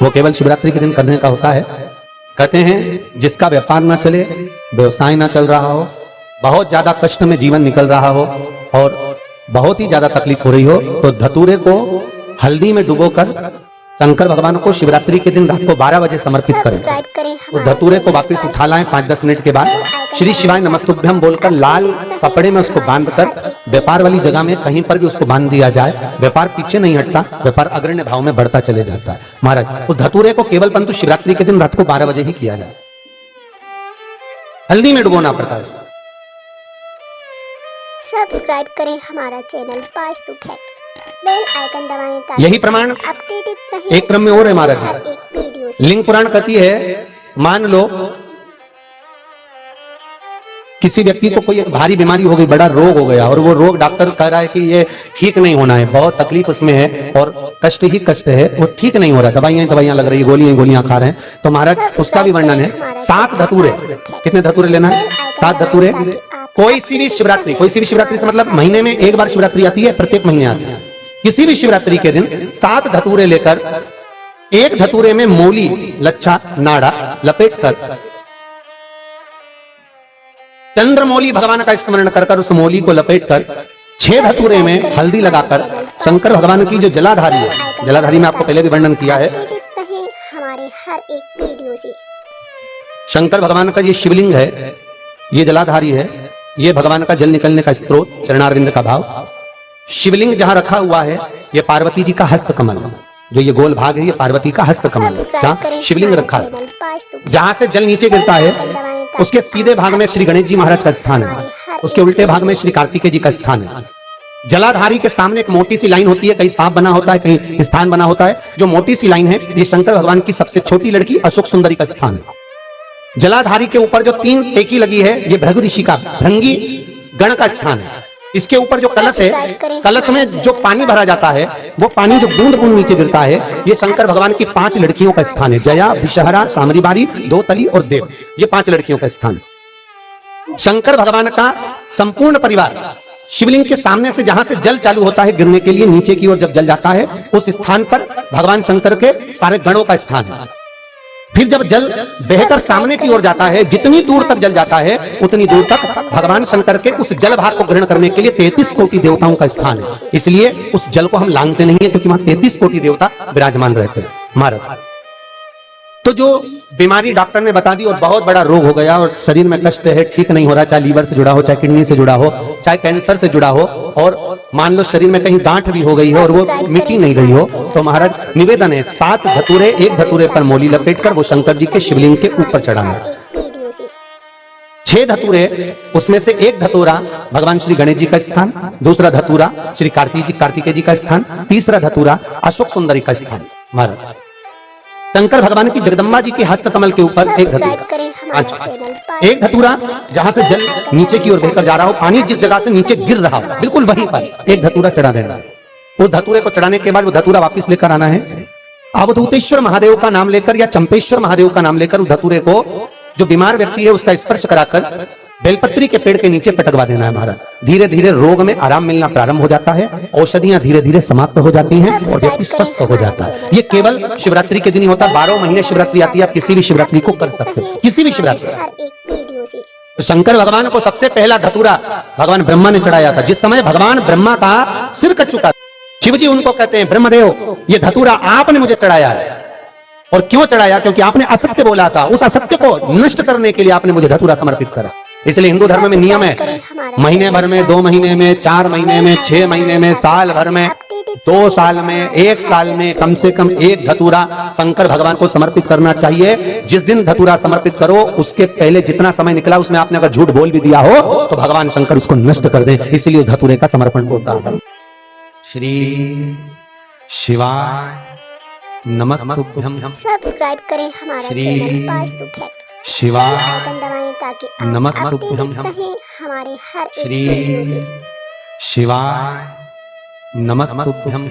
वो केवल शिवरात्रि के दिन करने का होता है। कहते हैं जिसका व्यापार ना चले, व्यवसाय ना चल रहा हो, बहुत ज्यादा कष्ट में जीवन निकल रहा हो और बहुत ही ज्यादा तकलीफ हो रही हो, तो धतूरे को हल्दी में डुबोकर शंकर भगवान को शिवरात्रि के दिन रात को 12 बजे समर्पित करें। उस धतूरे को वापस उठा लाएं 5-10 मिनट के बाद, श्री शिवाय नमस्तुभ्यम बोलकर लाल कपड़े में उसको बांधकर व्यापार वाली जगह में कहीं पर भी उसको बांध दिया जाए। व्यापार पीछे नहीं हटता, व्यापार अग्रण्य भाव में बढ़ता चले जाता है। महाराज उस धतूरे को केवल परंतु शिवरात्रि के दिन रात को 12 बजे ही किया जाए, हल्दी में डुबोना पड़ता है। सब्सक्राइब करें हमारा channel Vastu fact, bell icon दबाएं ताकि यही प्रमाण अपडेटेड एक क्रम में और है महाराज। लिंग पुराण कहती है, मान लो किसी व्यक्ति को कोई एक भारी बीमारी हो गई, बड़ा रोग हो गया और वो रोग डॉक्टर कह रहा है कि ये ठीक नहीं होना है, बहुत तकलीफ उसमें है और कष्ट ही कष्ट है, वो ठीक नहीं हो रहा है, दवाइयां लग रही है, गोलियां खा रहे हैं। तो महाराज उसका भी वर्णन है। 7 धतूरे, कितने धतूरे लेना है? 7 धतूरे। कोई सी भी शिवरात्रि से मतलब महीने में एक बार शिवरात्रि आती है, प्रत्येक महीने आती है। किसी भी शिवरात्रि के दिन 7 धतूरे लेकर एक धतूरे में मूली, लच्छा, नाड़ा लपेटकर चंद्रमौली भगवान का स्मरण कर उस मौली को लपेटकर 6 धतूरे में हल्दी लगाकर शंकर भगवान की जो जलाधारी है, जलाधारी में आपको पहले भी वर्णन किया है, हमारे हर एक वीडियो से शंकर भगवान का ये शिवलिंग है, ये जलाधारी है, ये भगवान का जल निकलने का स्रोत, चरणारविंद का भाव। शिवलिंग जहां रखा हुआ है ये पार्वती जी का हस्त कमल, जो ये गोल भाग है ये पार्वती का हस्त कमल है, जहां शिवलिंग रखा है। जहां से जल नीचे गिरता है उसके सीधे भाग में श्री गणेश जी महाराज का स्थान है, उसके उल्टे भाग में श्री कार्तिकेय जी का स्थान है। जलाधारी के सामने एक मोटी सी लाइन होती है, कहीं सांप बना होता है, कहीं स्थान बना होता है। जो मोटी सी लाइन है ये शंकर भगवान की सबसे छोटी लड़की अशोक सुंदरी का स्थान है। जलाधारी के ऊपर जो 3 टेकी लगी है ये भृगु ऋषि का, भृंगी गण का स्थान है। इसके ऊपर जो कलश है, कलश में जो पानी भरा जाता है वो पानी जो बूंद बूंद नीचे गिरता है, ये शंकर भगवान की 5 लड़कियों का स्थान है। जया, विषहरा, सामरीबारी, दोतली और देव, ये 5 लड़कियों का स्थान है। शंकर भगवान का संपूर्ण परिवार शिवलिंग के सामने से जहां से जल चालू होता है गिरने के लिए नीचे की ओर जब जल जाता है, उस स्थान पर भगवान शंकर के सारे गणों का स्थान है। फिर जब जल बहकर सामने की ओर जाता है, जितनी दूर तक जल जाता है उतनी दूर तक भगवान शंकर के उस जल भाग को ग्रहण करने के लिए 33 कोटि देवताओं का स्थान है। इसलिए उस जल को हम लांघते नहीं है, क्योंकि वहां 33 कोटि देवता विराजमान रहते हैं। महाराज तो जो बीमारी डॉक्टर ने बता दी और बहुत बड़ा रोग हो गया और शरीर में कष्ट है, ठीक नहीं हो रहा, चाहे लीवर से जुड़ा हो, चाहे किडनी से जुड़ा हो, चाहे कैंसर से जुड़ा हो, और मान लो शरीर में कहीं गांठ भी हो गई है और वो मिटी नहीं रही हो, तो महाराज निवेदन है 7 धतूरे, एक धतूरे पर मौली लपेटकर वो शंकर जी के शिवलिंग के ऊपर चढ़ाना। 6 धतूरे, उसमें से एक धतूरा भगवान श्री गणेश जी का स्थान, दूसरा धतूरा श्री कार्तिकेय जी का स्थान, तीसरा धतूरा अशोक सुंदरी का स्थान। महाराज शंकर भगवान की जगदम्बा जी के हस्त कमल के ऊपर एक धतूरा, एक धतूरा जहां से जल नीचे की ओर बहकर जा रहा हो, पानी जिस जगह से नीचे गिर रहा हो बिल्कुल वहीं पर एक धतूरा चढ़ा देना। उस धतूरे को चढ़ाने के बाद वो धतूरा वापस लेकर आना है। अवधूतेश्वर महादेव का नाम लेकर या चंपेश्वर महादेव का नाम लेकर उस धतूरे को जो बीमार व्यक्ति है उसका स्पर्श कराकर बेलपत्री के पेड़ के नीचे पटकवा देना है। महाराज धीरे धीरे रोग में आराम मिलना प्रारंभ हो जाता है, औषधियां धीरे धीरे समाप्त हो जाती हैं और व्यक्ति स्वस्थ हो जाता है। ये केवल शिवरात्रि के दिन ही होता है। 12 महीने शिवरात्रि आती है, आप किसी भी शिवरात्रि को कर सकते हो, किसी भी शिवरात्रि। तो शंकर भगवान को सबसे पहला धतूरा भगवान ब्रह्मा ने चढ़ाया था। जिस समय भगवान ब्रह्मा का सिर कट चुका, शिव जी उनको कहते हैं ब्रह्मदेव ये धतूरा आपने मुझे चढ़ाया है। और क्यों चढ़ाया? क्योंकि आपने असत्य बोला था, उस असत्य को नष्ट करने के लिए आपने मुझे धतूरा समर्पित करा। इसलिए हिंदू धर्म में नियम है, महीने भर में, 2 महीने में, 4 महीने में, 6 महीने में, साल भर में, 2 साल में, 1 साल में कम से कम एक धतूरा शंकर भगवान को समर्पित करना चाहिए। जिस दिन धतूरा समर्पित करो उसके पहले जितना समय निकला उसमें आपने अगर झूठ बोल भी दिया हो तो भगवान शंकर उसको नष्ट कर दें, इसलिए उस धतूरे का समर्पण होता है। श्री शिवाय नमस्तुभ्यं। सब्सक्राइब करें हमारा चैनल वास्तु फैक्ट, शिवाय ताकि नमस्तुभ्यं। हमारे हर श्री शिवाय नमस्तुभ्यं।